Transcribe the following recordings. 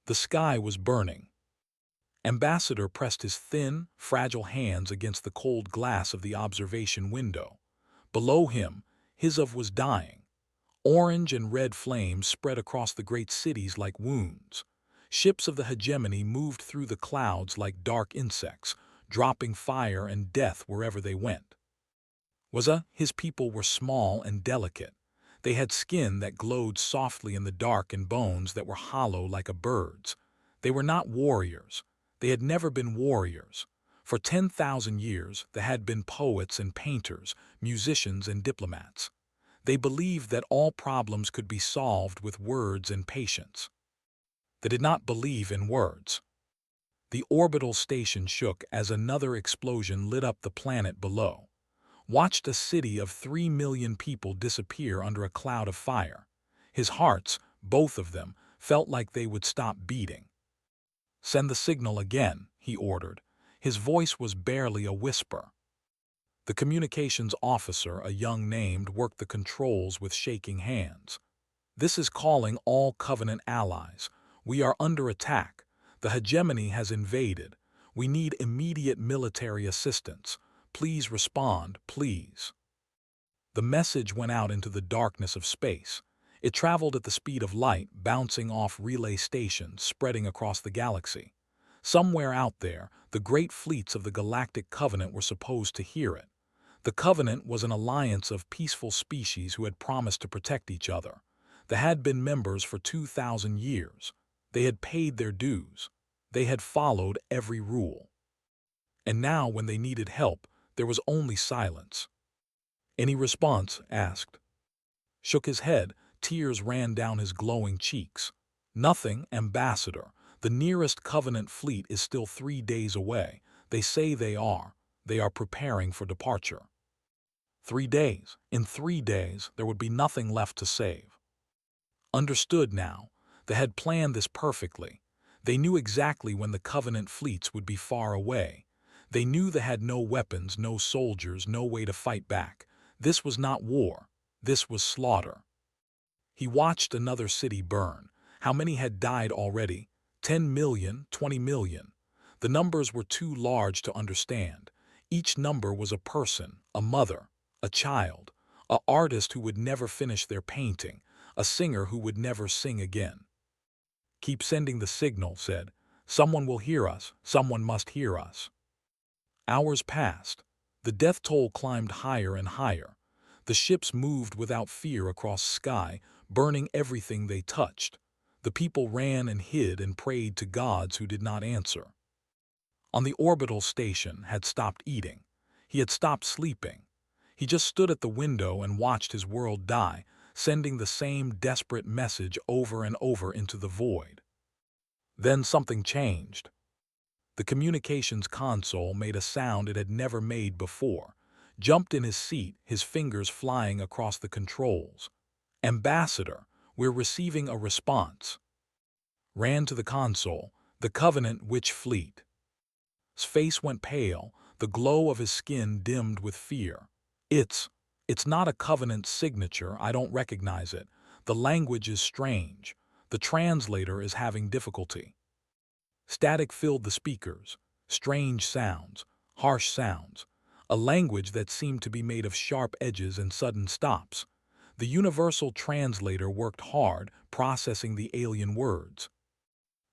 The sky was burning. Ambassador pressed his thin, fragile hands against the cold glass of the observation window. Below him, HFY was dying. Orange and red flames spread across the great cities like wounds. Ships of the hegemony moved through the clouds like dark insects, dropping fire and death wherever they went. His people were small and delicate. They had skin that glowed softly in the dark and bones that were hollow like a bird's. They were not warriors. They had never been warriors. For 10,000 years, they had been poets and painters, musicians and diplomats. They believed that all problems could be solved with words and patience. They did not believe in words. The orbital station shook as another explosion lit up the planet below. Watched a city of 3 million people disappear under a cloud of fire. His hearts, both of them, felt like they would stop beating. "Send the signal again," he ordered. His voice was barely a whisper. The communications officer, a young named, worked the controls with shaking hands. "This is calling all Covenant allies. We are under attack. The hegemony has invaded. We need immediate military assistance. Please respond, please." The message went out into the darkness of space. It traveled at the speed of light, bouncing off relay stations, spreading across the galaxy. Somewhere out there, the great fleets of the Galactic Covenant were supposed to hear it. The Covenant was an alliance of peaceful species who had promised to protect each other. They had been members for 2,000 years. They had paid their dues. They had followed every rule. And now, when they needed help, there was only silence. "Any response?" asked. Shook his head. Tears ran down his glowing cheeks. "Nothing, Ambassador. The nearest Covenant fleet is still 3 days away. They say they are preparing for departure." 3 days. In 3 days, there would be nothing left to save. Understood now. They had planned this perfectly. They knew exactly when the Covenant fleets would be far away. They knew they had no weapons, no soldiers, no way to fight back. This was not war. This was slaughter. He watched another city burn. How many had died already? 10 million, 20 million. The numbers were too large to understand. Each number was a person, a mother, a child, an artist who would never finish their painting, a singer who would never sing again. "Keep sending the signal," said. "Someone will hear us. Someone must hear us." Hours passed. The death toll climbed higher and higher. The ships moved without fear across sky, burning everything they touched. The people ran and hid and prayed to gods who did not answer. On the orbital station had stopped eating. He had stopped sleeping. He just stood at the window and watched his world die, sending the same desperate message over and over into the void. Then something changed. The communications console made a sound it had never made before. Jumped in his seat, his fingers flying across the controls. "Ambassador, we're receiving a response." Ran to the console. "The Covenant which fleet?" His face went pale, the glow of his skin dimmed with fear. It's not a Covenant signature. I don't recognize it. The language is strange. The translator is having difficulty." Static filled the speakers. Strange sounds, harsh sounds. A language that seemed to be made of sharp edges and sudden stops. The universal translator worked hard, processing the alien words.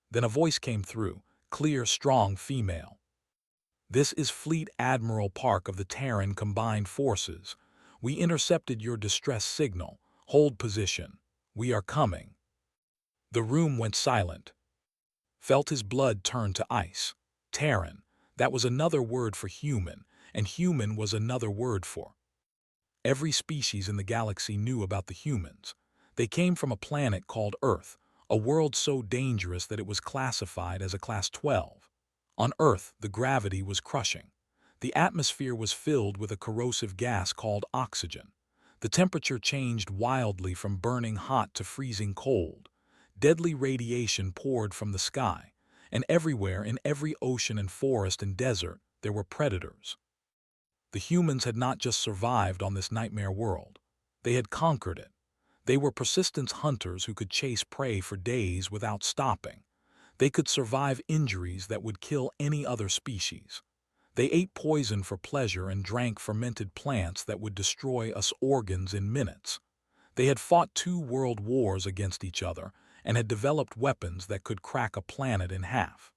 Then a voice came through, clear, strong, female. "This is Fleet Admiral Park of the Terran Combined Forces. We intercepted your distress signal. Hold position. We are coming." The room went silent. Felt his blood turn to ice. Terran, that was another word for human, and human was another word for. Every species in the galaxy knew about the humans. They came from a planet called Earth, a world so dangerous that it was classified as a Class 12. On Earth, the gravity was crushing. The atmosphere was filled with a corrosive gas called oxygen. The temperature changed wildly from burning hot to freezing cold. Deadly radiation poured from the sky, and everywhere in every ocean and forest and desert, there were predators. The humans had not just survived on this nightmare world. They had conquered it. They were persistent hunters who could chase prey for days without stopping. They could survive injuries that would kill any other species. They ate poison for pleasure and drank fermented plants that would destroy us organs in minutes. They had fought 2 world wars against each other and had developed weapons that could crack a planet in half.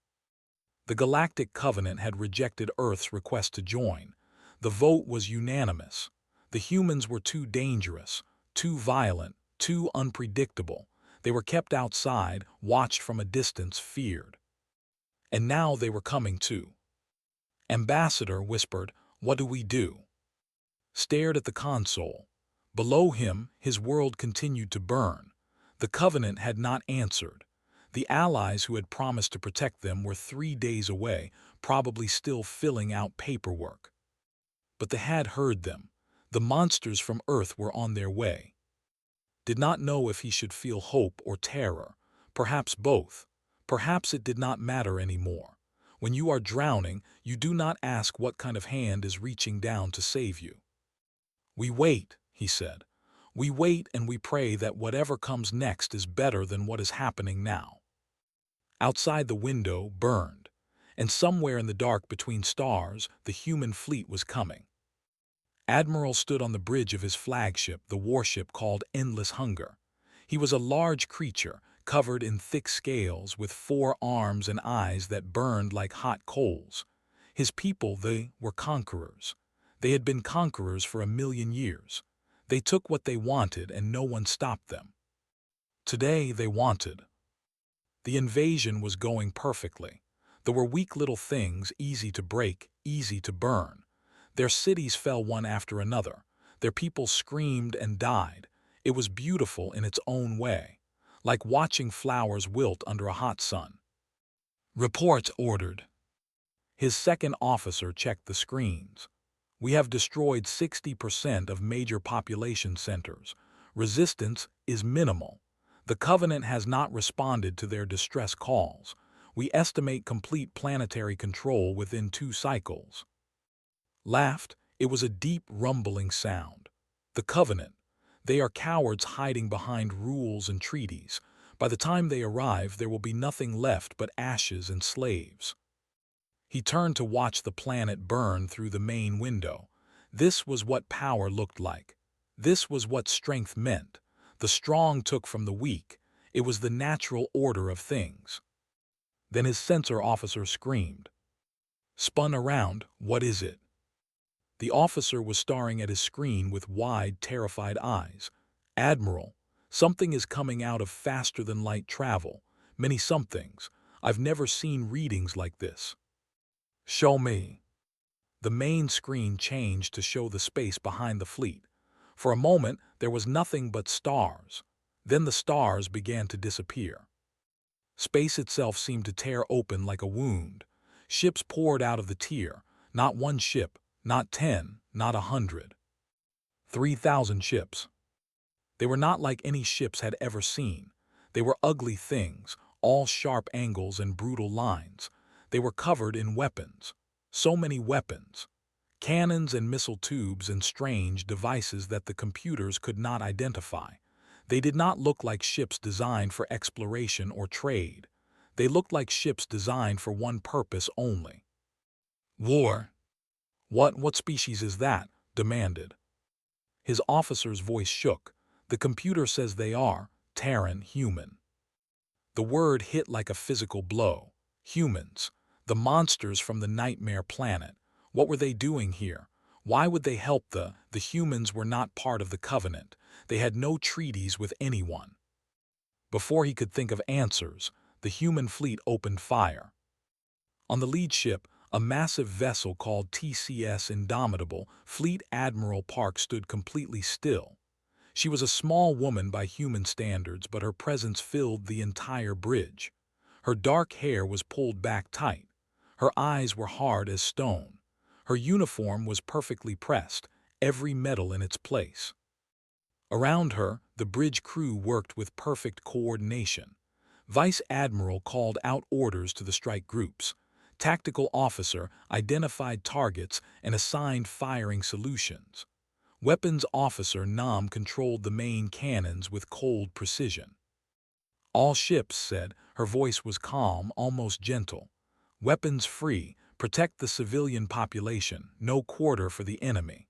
The Galactic Covenant had rejected Earth's request to join. The vote was unanimous. The humans were too dangerous, too violent, too unpredictable. They were kept outside, watched from a distance, feared. And now they were coming too. Ambassador whispered, "What do we do?" Stared at the console. Below him, his world continued to burn. The Covenant had not answered. The allies who had promised to protect them were 3 days away, probably still filling out paperwork. But they had heard them. The monsters from Earth were on their way. Did not know if he should feel hope or terror. Perhaps both. Perhaps it did not matter anymore. When you are drowning, you do not ask what kind of hand is reaching down to save you. "We wait," he said. "We wait and we pray that whatever comes next is better than what is happening now." Outside the window burned, and somewhere in the dark between stars, the human fleet was coming. Admiral stood on the bridge of his flagship, the warship called Endless Hunger. He was a large creature, covered in thick scales, with 4 arms and eyes that burned like hot coals. His people, they were conquerors. They had been conquerors for 1,000,000 years. They took what they wanted and no one stopped them. Today they wanted. The invasion was going perfectly. There were weak little things, easy to break, easy to burn. Their cities fell one after another. Their people screamed and died. It was beautiful in its own way, like watching flowers wilt under a hot sun. "Report," ordered. His second officer checked the screens. "We have destroyed 60% of major population centers. Resistance is minimal. The Covenant has not responded to their distress calls. We estimate complete planetary control within 2 cycles." Laughed. It was a deep, rumbling sound. The Covenant. They are cowards hiding behind rules and treaties. By the time they arrive, there will be nothing left but ashes and slaves. He turned to watch the planet burn through the main window. This was what power looked like. This was what strength meant. The strong took from the weak. It was the natural order of things. Then his sensor officer screamed. Spun around. "What is it?" The officer was staring at his screen with wide, terrified eyes. "Admiral, something is coming out of faster-than-light travel. Many somethings. I've never seen readings like this." "Show me." The main screen changed to show the space behind the fleet. For a moment, there was nothing but stars. Then the stars began to disappear. Space itself seemed to tear open like a wound. Ships poured out of the tier. Not one ship, not 10, not 100. 3,000 ships. They were not like any ships had ever seen. They were ugly things, all sharp angles and brutal lines. They were covered in weapons. So many weapons. Cannons and missile tubes and strange devices that the computers could not identify. They did not look like ships designed for exploration or trade. They looked like ships designed for one purpose only. "War." What species is that?" demanded. His officer's voice shook. "The computer says they are Terran human." The word hit like a physical blow. Humans. The monsters from the nightmare planet. What were they doing here? Why would they help the humans were not part of the Covenant. They had no treaties with anyone. Before he could think of answers, the human fleet opened fire. On the lead ship, a massive vessel called TCS Indomitable, Fleet Admiral Park stood completely still. She was a small woman by human standards, but her presence filled the entire bridge. Her dark hair was pulled back tight. Her eyes were hard as stone. Her uniform was perfectly pressed, every metal in its place. Around her, the bridge crew worked with perfect coordination. Vice Admiral called out orders to the strike groups. Tactical officer identified targets and assigned firing solutions. Weapons officer Nam controlled the main cannons with cold precision. All ships said, her voice was calm, almost gentle. Weapons free, protect the civilian population, no quarter for the enemy.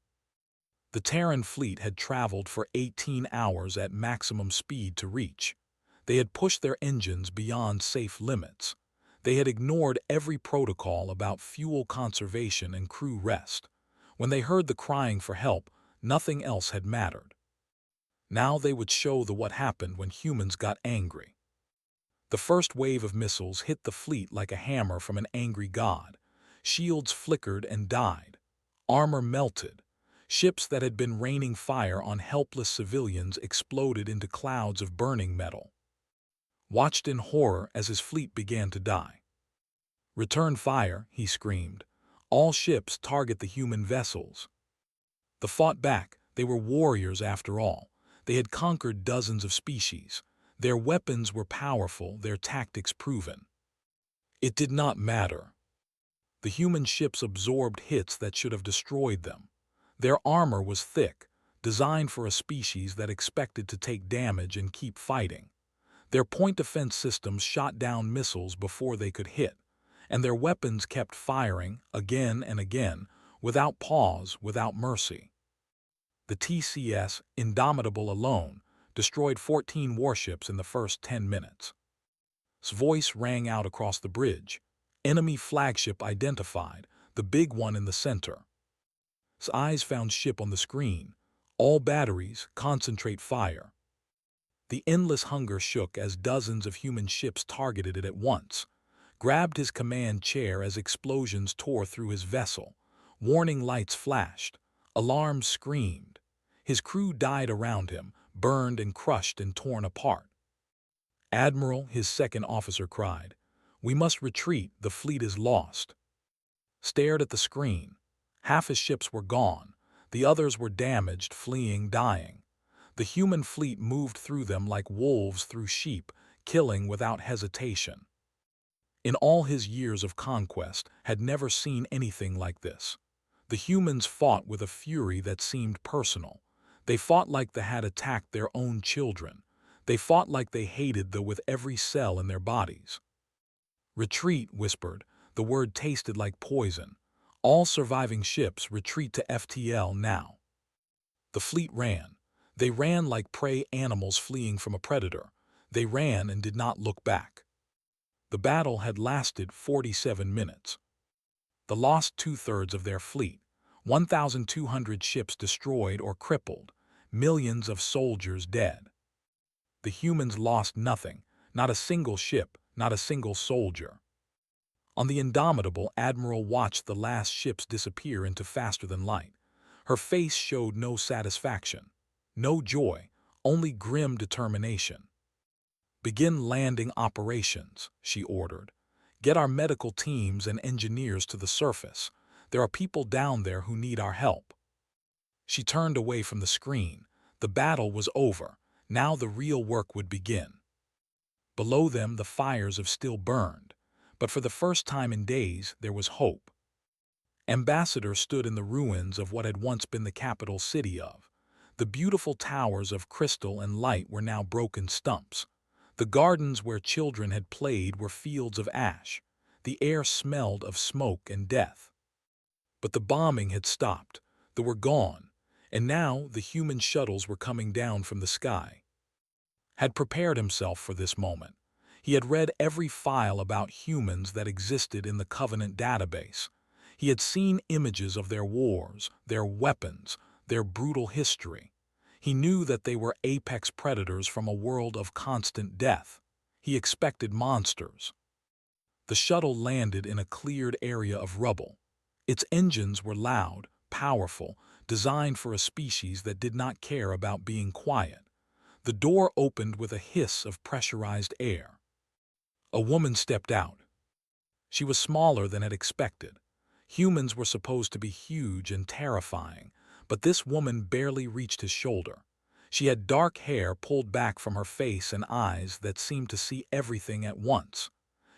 The Terran fleet had traveled for 18 hours at maximum speed to reach. They had pushed their engines beyond safe limits. They had ignored every protocol about fuel conservation and crew rest. When they heard the crying for help, nothing else had mattered. Now they would show what happened when humans got angry. The first wave of missiles hit the fleet like a hammer from an angry god. Shields flickered and died. Armor melted. Ships that had been raining fire on helpless civilians exploded into clouds of burning metal. Watched in horror as his fleet began to die. "Return fire," he screamed. "All ships target the human vessels." They fought back. They were warriors after all. They had conquered dozens of species. Their weapons were powerful, their tactics proven. It did not matter. The human ships absorbed hits that should have destroyed them. Their armor was thick, designed for a species that expected to take damage and keep fighting. Their point defense systems shot down missiles before they could hit, and their weapons kept firing again and again, without pause, without mercy. The TCS Indomitable alone destroyed 14 warships in the first 10 minutes. His voice rang out across the bridge. Enemy flagship identified, the big one in the center. His eyes found ship on the screen. All batteries, concentrate fire. The endless hunger shook as dozens of human ships targeted it at once. Grabbed his command chair as explosions tore through his vessel. Warning lights flashed. Alarms screamed. His crew died around him, burned and crushed and torn apart. "Admiral," his second officer cried, "we must retreat, the fleet is lost." Stared at the screen. Half his ships were gone. The others were damaged, fleeing, dying. The human fleet moved through them like wolves through sheep, killing without hesitation. In all his years of conquest, had never seen anything like this. The humans fought with a fury that seemed personal. They fought like they had attacked their own children. They fought like they hated them with every cell in their bodies. "Retreat," whispered. The word tasted like poison. "All surviving ships retreat to FTL now." The fleet ran. They ran like prey animals fleeing from a predator. They ran and did not look back. The battle had lasted 47 minutes. They lost 2/3 of their fleet, 1,200 ships destroyed or crippled, millions of soldiers dead. The humans lost nothing, not a single ship, not a single soldier. On the Indomitable, Admiral watched the last ships disappear into faster than light. Her face showed no satisfaction, no joy, only grim determination. "Begin landing operations," she ordered. "Get our medical teams and engineers to the surface. There are people down there who need our help." She turned away from the screen. The battle was over. Now the real work would begin. Below them the fires of still burned, but for the first time in days there was hope. Ambassador stood in the ruins of what had once been the capital city of. The beautiful towers of crystal and light were now broken stumps. The gardens where children had played were fields of ash. The air smelled of smoke and death. But the bombing had stopped. They were gone, and now the human shuttles were coming down from the sky. Had prepared himself for this moment. He had read every file about humans that existed in the Covenant database. He had seen images of their wars, their weapons, their brutal history. He knew that they were apex predators from a world of constant death. He expected monsters. The shuttle landed in a cleared area of rubble. Its engines were loud, powerful, designed for a species that did not care about being quiet. The door opened with a hiss of pressurized air. A woman stepped out. She was smaller than had expected. Humans were supposed to be huge and terrifying, but this woman barely reached his shoulder. She had dark hair pulled back from her face and eyes that seemed to see everything at once.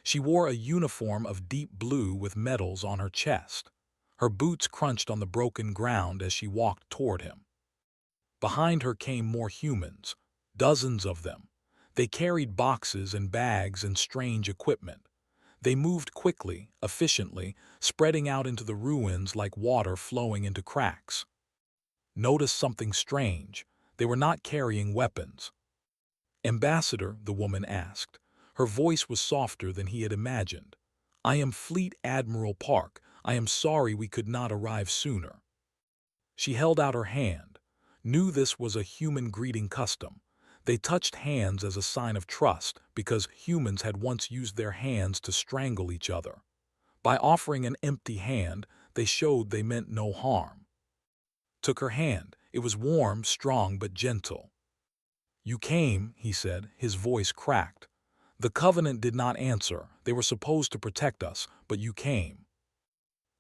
She wore a uniform of deep blue with medals on her chest. Her boots crunched on the broken ground as she walked toward him. Behind her came more humans, dozens of them. They carried boxes and bags and strange equipment. They moved quickly, efficiently, spreading out into the ruins like water flowing into cracks. Notice something strange. They were not carrying weapons. "Ambassador," the woman asked. Her voice was softer than he had imagined. "I am Fleet Admiral Park. I am sorry we could not arrive sooner." She held out her hand. Knew this was a human greeting custom. They touched hands as a sign of trust because humans had once used their hands to strangle each other. By offering an empty hand, they showed they meant no harm. Took her hand. It was warm, strong, but gentle. "You came," he said, his voice cracked. "The Covenant did not answer. They were supposed to protect us, but you came."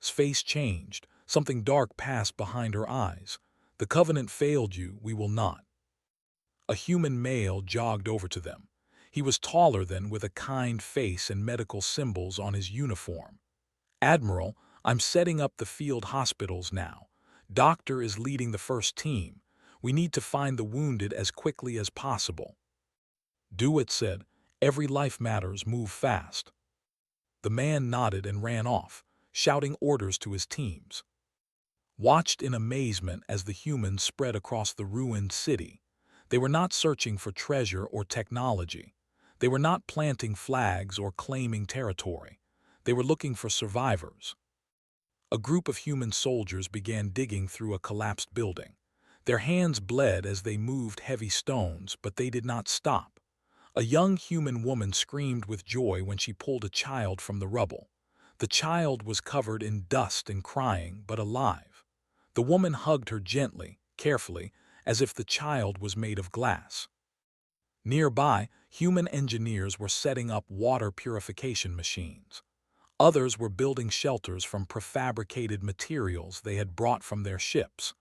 His face changed. Something dark passed behind her eyes. "The Covenant failed you. We will not." A human male jogged over to them. He was taller than, with a kind face and medical symbols on his uniform. "Admiral, I'm setting up the field hospitals now. Doctor is leading the first team. We need to find the wounded as quickly as possible." "Do it," said. "Every life matters. Move fast." The man nodded and ran off, shouting orders to his teams. Watched in amazement as the humans spread across the ruined city. They were not searching for treasure or technology. They were not planting flags or claiming territory. They were looking for survivors. A group of human soldiers began digging through a collapsed building. Their hands bled as they moved heavy stones, but they did not stop. A young human woman screamed with joy when she pulled a child from the rubble. The child was covered in dust and crying, but alive. The woman hugged her gently, carefully, as if the child was made of glass. Nearby, human engineers were setting up water purification machines. Others were building shelters from prefabricated materials they had brought from their ships.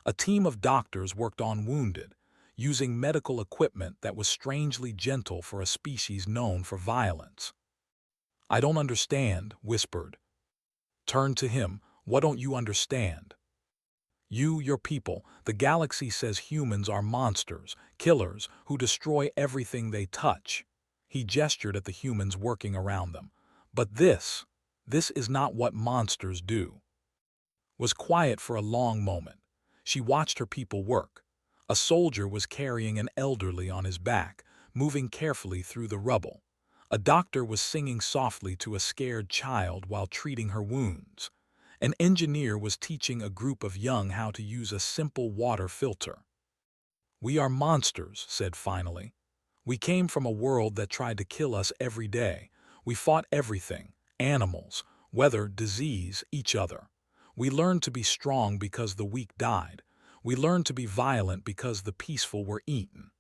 A team of doctors worked on wounded, using medical equipment that was strangely gentle for a species known for violence. "I don't understand," whispered. Turned to him. "What don't you understand?" "You, your people, the galaxy says humans are monsters, killers, who destroy everything they touch." He gestured at the humans working around them. "But this is not what monsters do." Was quiet for a long moment. She watched her people work. A soldier was carrying an elderly on his back, moving carefully through the rubble. A doctor was singing softly to a scared child while treating her wounds. An engineer was teaching a group of young how to use a simple water filter. "We are monsters," said finally. "We came from a world that tried to kill us every day. We fought everything, animals, weather, disease, each other. We learned to be strong because the weak died. We learned to be violent because the peaceful were eaten."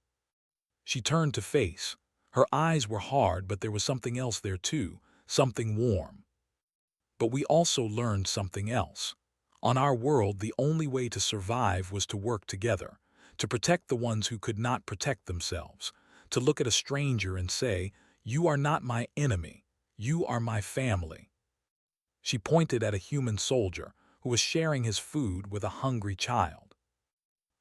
She turned to face. Her eyes were hard, but there was something else there too, something warm. "But we also learned something else. On our world, the only way to survive was to work together, to protect the ones who could not protect themselves, to look at a stranger and say, 'You are not my enemy, you are my family.'" She pointed at a human soldier who was sharing his food with a hungry child.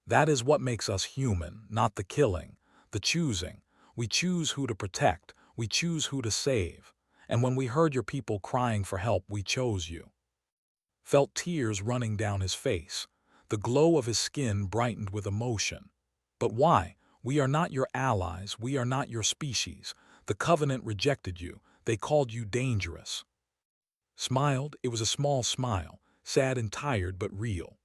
"That is what makes us human, not the killing, the choosing. We choose who to protect, we choose who to save. And when we heard your people crying for help, we chose you." Felt tears running down his face. The glow of his skin brightened with emotion. "But why? We are not your allies, we are not your species. The Covenant rejected you, they called you dangerous." Smiled. It was a small smile, sad and tired but real.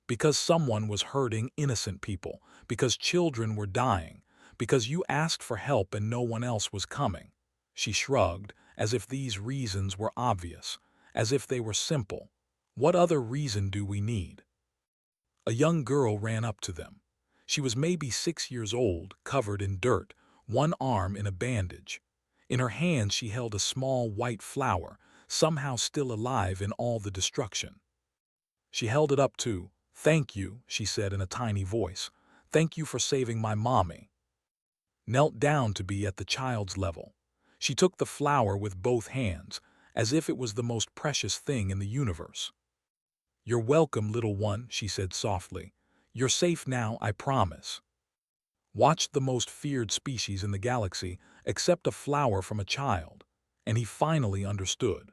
"Because someone was hurting innocent people, because children were dying, because you asked for help and no one else was coming." She shrugged, as if these reasons were obvious, as if they were simple. "What other reason do we need?" A young girl ran up to them. She was maybe 6 years old, covered in dirt, one arm in a bandage. In her hand she held a small white flower, somehow still alive in all the destruction. She held it up too. "Thank you," she said in a tiny voice. "Thank you for saving my mommy." Knelt down to be at the child's level. She took the flower with both hands, as if it was the most precious thing in the universe. "You're welcome, little one," she said softly. "You're safe now, I promise." watched the most feared species in the galaxy accept a flower from a child, and he finally understood.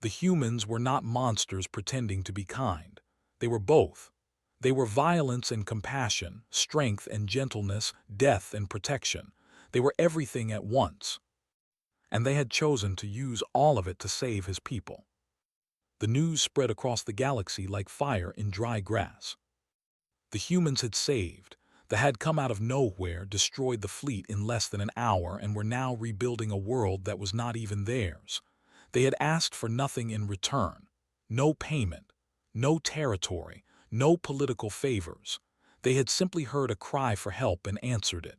The humans were not monsters pretending to be kind. They were both. They were violence and compassion, strength and gentleness, death and protection. They were everything at once. And they had chosen to use all of it to save his people. The news spread across the galaxy like fire in dry grass. The humans had saved. They had come out of nowhere, destroyed the fleet in less than an hour, and were now rebuilding a world that was not even theirs. They had asked for nothing in return. No payment, no territory, no political favors. They had simply heard a cry for help and answered it.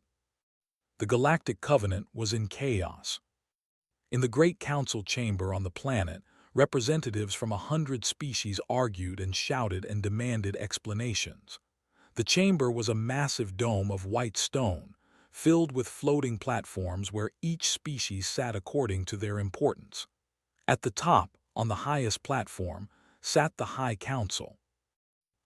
The Galactic Covenant was in chaos. In the Great Council chamber on the planet, representatives from 100 species argued and shouted and demanded explanations. The chamber was a massive dome of white stone, filled with floating platforms where each species sat according to their importance. At the top, on the highest platform, sat the High Council.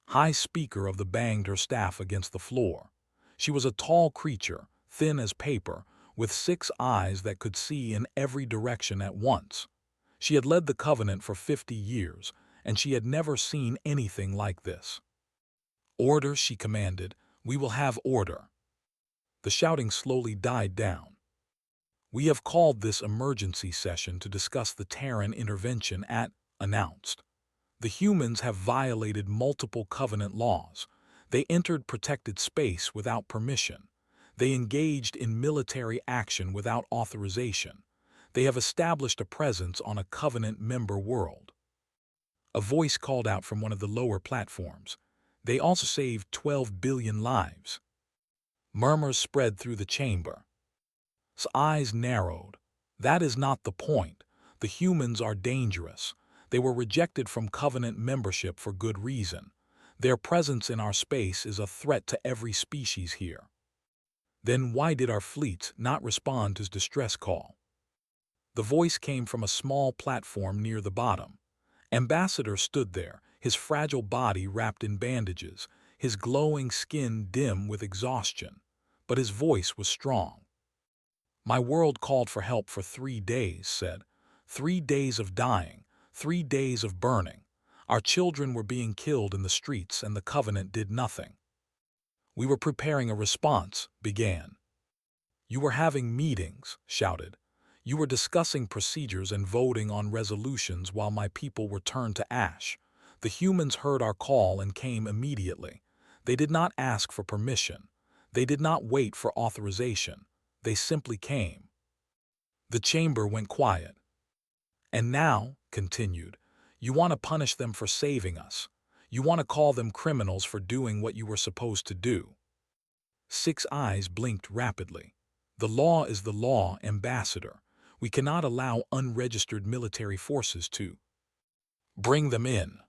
High Speaker of the banged her staff against the floor. She was a tall creature, thin as paper, with 6 eyes that could see in every direction at once. She had led the Covenant for 50 years, and she had never seen anything like this. "Order," she commanded. "We will have order." The shouting slowly died down. "We have called this emergency session to discuss the Terran intervention announced. The humans have violated multiple Covenant laws. They entered protected space without permission. They engaged in military action without authorization. They have established a presence on a Covenant member world." A voice called out from one of the lower platforms. "They also saved 12 billion lives." Murmurs spread through the chamber. His eyes narrowed. "That is not the point. The humans are dangerous. They were rejected from Covenant membership for good reason. Their presence in our space is a threat to every species here." "Then why did our fleets not respond to his distress call?" The voice came from a small platform near the bottom. Ambassador stood there, his fragile body wrapped in bandages, his glowing skin dim with exhaustion. But his voice was strong. "My world called for help for 3 days, said. 3 days of dying, 3 days of burning. Our children were being killed in the streets and the Covenant did nothing. We were preparing a response," began. "You were having meetings," shouted. "You were discussing procedures and voting on resolutions while my people were turned to ash. The humans heard our call and came immediately. They did not ask for permission. They did not wait for authorization. They simply came." The chamber went quiet. "And now," continued, "you want to punish them for saving us. You want to call them criminals for doing what you were supposed to do." 6 eyes blinked rapidly. "The law is the law, Ambassador. We cannot allow unregistered military forces to bring them in."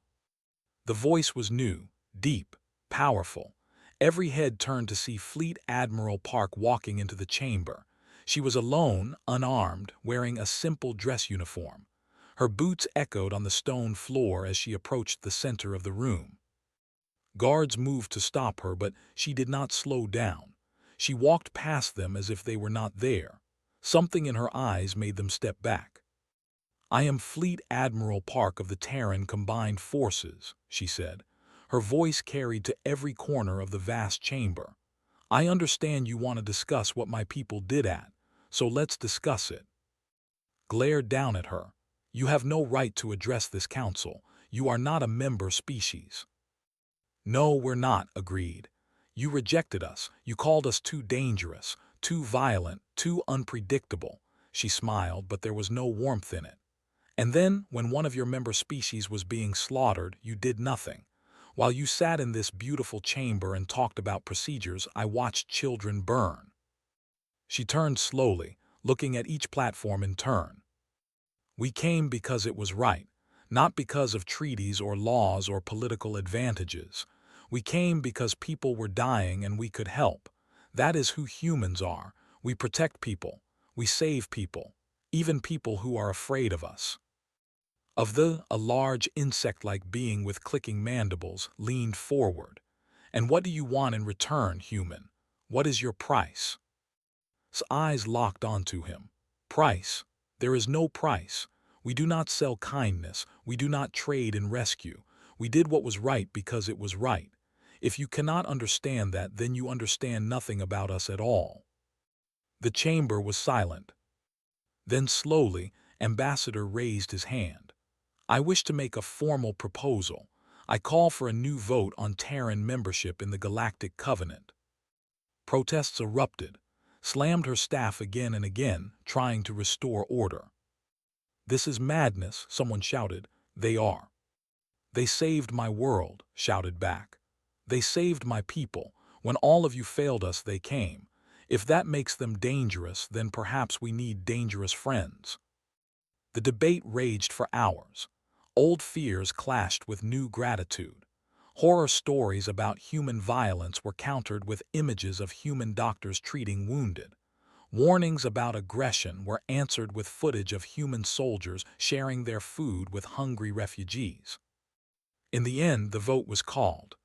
The voice was new, deep, powerful. Every head turned to see Fleet Admiral Park walking into the chamber. She was alone, unarmed, wearing a simple dress uniform. Her boots echoed on the stone floor as she approached the center of the room. Guards moved to stop her, but she did not slow down. She walked past them as if they were not there. Something in her eyes made them step back. "I am Fleet Admiral Park of the Terran Combined Forces," she said. Her voice carried to every corner of the vast chamber. "I understand you want to discuss what my people did so let's discuss it." Glared down at her. "You have no right to address this council. You are not a member species." "No, we're not," agreed. "You rejected us. You called us too dangerous, too violent, too unpredictable." She smiled, but there was no warmth in it. "And then, when one of your member species was being slaughtered, you did nothing. While you sat in this beautiful chamber and talked about procedures, I watched children burn." She turned slowly, looking at each platform in turn. "We came because it was right, not because of treaties or laws or political advantages. We came because people were dying and we could help. That is who humans are. We protect people. We save people, even people who are afraid of us." A large insect-like being with clicking mandibles leaned forward. "And what do you want in return, human? What is your price? His eyes locked onto him. Price? There is no price. We do not sell kindness. We do not trade in rescue. We did what was right because it was right. If you cannot understand that, then you understand nothing about us at all. The chamber was silent. Then slowly, Ambassador raised his hand. I wish to make a formal proposal. I call for a new vote on Terran membership in the Galactic Covenant. Protests erupted, slammed her staff again and again, trying to restore order. This is madness, someone shouted. They are. They saved my world, shouted back. They saved my people. When all of you failed us, they came. If that makes them dangerous, then perhaps we need dangerous friends. The debate raged for hours. Old fears clashed with new gratitude. Horror stories about human violence were countered with images of human doctors treating wounded. Warnings about aggression were answered with footage of human soldiers sharing their food with hungry refugees. In the end, the vote was called.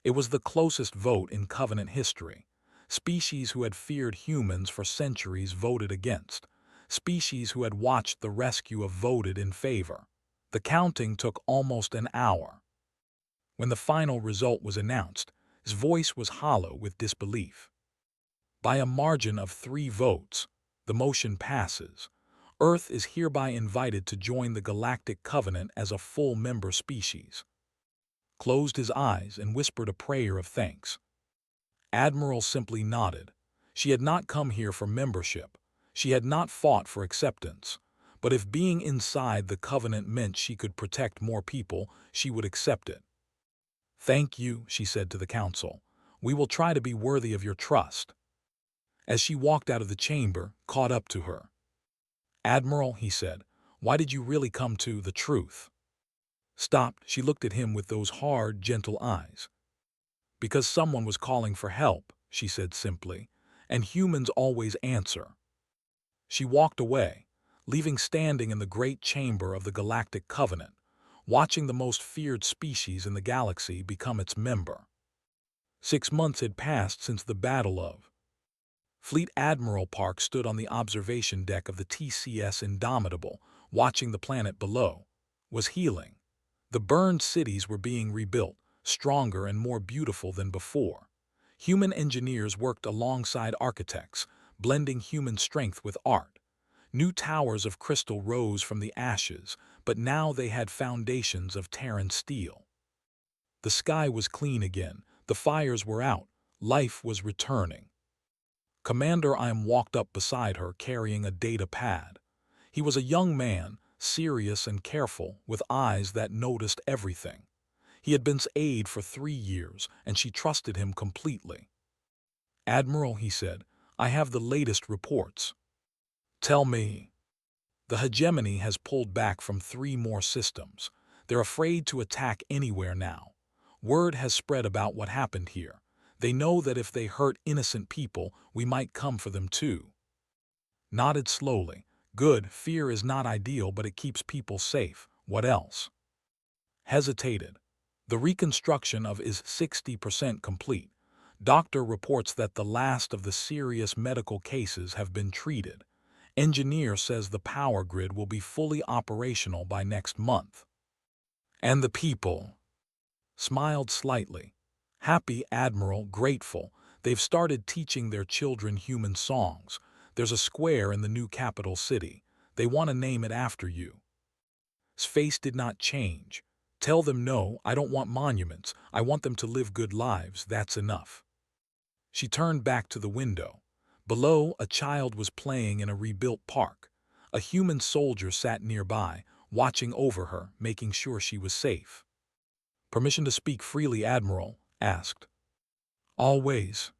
It was the closest vote in Covenant history. Species who had feared humans for centuries voted against. Species who had watched the rescue voted in favor. The counting took almost an hour. When the final result was announced, his voice was hollow with disbelief. By a margin of 3 votes, the motion passes. Earth is hereby invited to join the Galactic Covenant as a full member species. Closed his eyes and whispered a prayer of thanks. Admiral simply nodded. She had not come here for membership. She had not fought for acceptance. But if being inside the Covenant meant she could protect more people, she would accept it. Thank you, she said to the council. We will try to be worthy of your trust. As she walked out of the chamber, caught up to her. Admiral, he said, why did you really come to the truth? Stopped, she looked at him with those hard, gentle eyes. Because someone was calling for help, she said simply, and humans always answer. She walked away, leaving standing in the great chamber of the Galactic Covenant, watching the most feared species in the galaxy become its member. 6 months had passed since the Battle of Fleet. Admiral Park stood on the observation deck of the TCS Indomitable, watching the planet below. Was healing. The burned cities were being rebuilt, stronger and more beautiful than before. Human engineers worked alongside architects, blending human strength with art. New towers of crystal rose from the ashes, but now they had foundations of Terran steel. The sky was clean again, the fires were out, life was returning. Commander Im walked up beside her carrying a data pad. He was a young man, serious and careful, with eyes that noticed everything. He had been aide for 3 years, and she trusted him completely. Admiral, he said, I have the latest reports. Tell me. The hegemony has pulled back from 3 more systems. They're afraid to attack anywhere now. Word has spread about what happened here. They know that if they hurt innocent people, we might come for them too. Nodded slowly. Good, fear is not ideal, but it keeps people safe. What else? Hesitated. The reconstruction of is 60% complete. Doctor reports that the last of the serious medical cases have been treated. Engineer says the power grid will be fully operational by next month. And the people? Smiled slightly. Happy, Admiral, grateful. They've started teaching their children human songs. There's a square in the new capital city. They want to name it after you. His face did not change. Tell them no, I don't want monuments. I want them to live good lives, that's enough. She turned back to the window. Below, a child was playing in a rebuilt park. A human soldier sat nearby, watching over her, making sure she was safe. Permission to speak freely, Admiral? Asked. Always.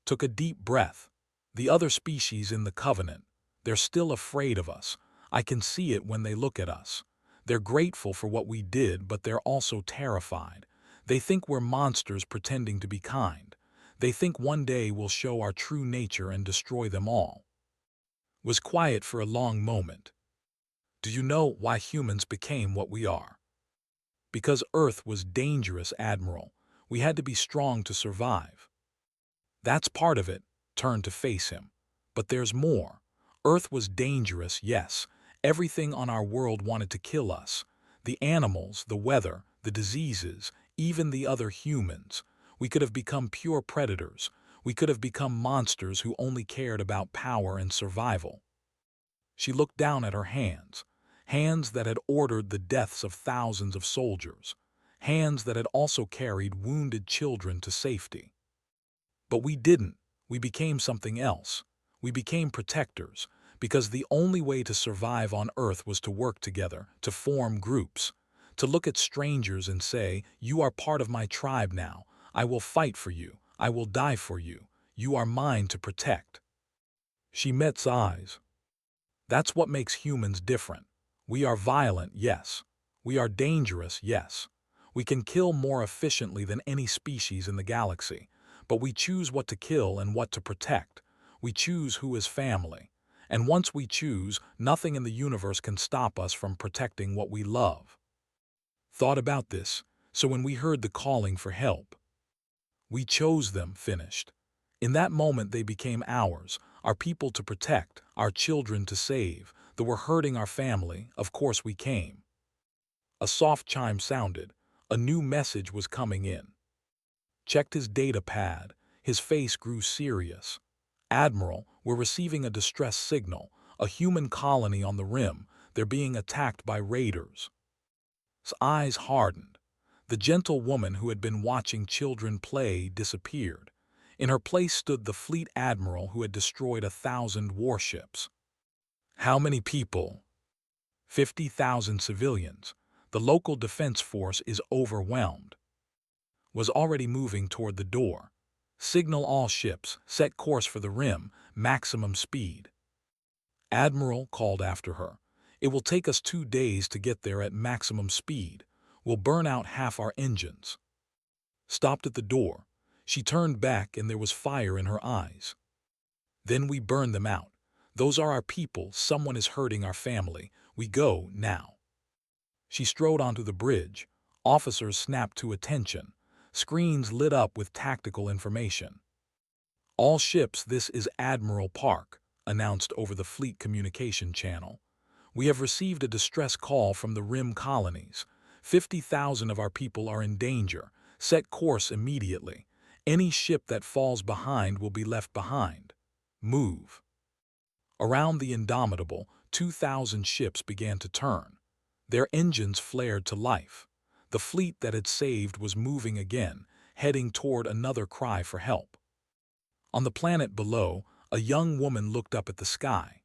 Took a deep breath. The other species in the Covenant, they're still afraid of us. I can see it when they look at us. They're grateful for what we did, but they're also terrified. They think we're monsters pretending to be kind. They think one day we'll show our true nature and destroy them all. Was quiet for a long moment. Do you know why humans became what we are? Because Earth was dangerous, Admiral. We had to be strong to survive. That's part of it, turned to face him. But there's more. Earth was dangerous, yes. Everything on our world wanted to kill us. The animals, the weather, the diseases, even the other humans. We could have become pure predators. We could have become monsters who only cared about power and survival. She looked down at her hands, hands that had ordered the deaths of thousands of soldiers, hands that had also carried wounded children to safety. But we didn't. We became something else. We became protectors, because the only way to survive on Earth was to work together, to form groups, to look at strangers and say, "You are part of my tribe now. I will fight for you. I will die for you. You are mine to protect." She met's eyes. That's what makes humans different. We are violent, yes. We are dangerous, yes. We can kill more efficiently than any species in the galaxy, but we choose what to kill and what to protect. We choose who is family. And once we choose, nothing in the universe can stop us from protecting what we love. Thought about this, so when we heard the calling for help, we chose them, finished. In that moment they became ours, our people to protect, our children to save. They were hurting our family, of course we came. A soft chime sounded. A new message was coming in. Checked his data pad. His face grew serious. "Admiral, we're receiving a distress signal. A human colony on the rim. They're being attacked by raiders." His eyes hardened. The gentle woman who had been watching children play disappeared. In her place stood the fleet admiral who had destroyed 1,000 warships. How many people? 50,000 civilians. The local defense force is overwhelmed. Was already moving toward the door. "Signal all ships, set course for the rim, maximum speed." Admiral called after her. "It will take us 2 days to get there at maximum speed. We'll burn out half our engines." Stopped at the door. She turned back and there was fire in her eyes. "Then we burn them out. Those are our people. Someone is hurting our family. We go now." She strode onto the bridge. Officers snapped to attention. Screens lit up with tactical information. "All ships, this is Admiral Park," announced over the fleet communication channel. "We have received a distress call from the rim colonies. 50,000 of our people are in danger. Set course immediately. Any ship that falls behind will be left behind. Move." Around the Indomitable, 2,000 ships began to turn. Their engines flared to life. The fleet that had saved was moving again, heading toward another cry for help. On the planet below, a young woman looked up at the sky.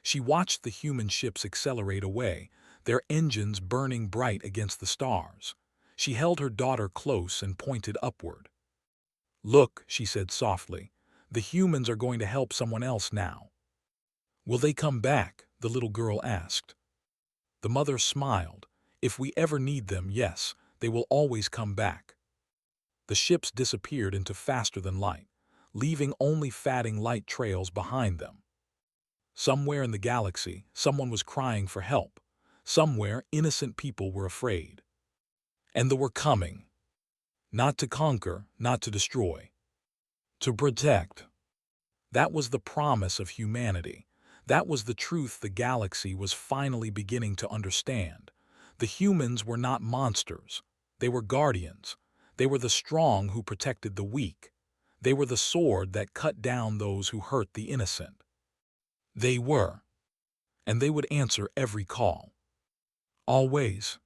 She watched the human ships accelerate away, their engines burning bright against the stars. She held her daughter close and pointed upward. "Look," she said softly, "the humans are going to help someone else now." "Will they come back?" the little girl asked. The mother smiled. "If we ever need them, yes, they will always come back." The ships disappeared into faster than light, leaving only fading light trails behind them. Somewhere in the galaxy, someone was crying for help. Somewhere, innocent people were afraid. And they were coming. Not to conquer, not to destroy. To protect. That was the promise of humanity. That was the truth the galaxy was finally beginning to understand. The humans were not monsters. They were guardians. They were the strong who protected the weak. They were the sword that cut down those who hurt the innocent. They were. And they would answer every call. Always.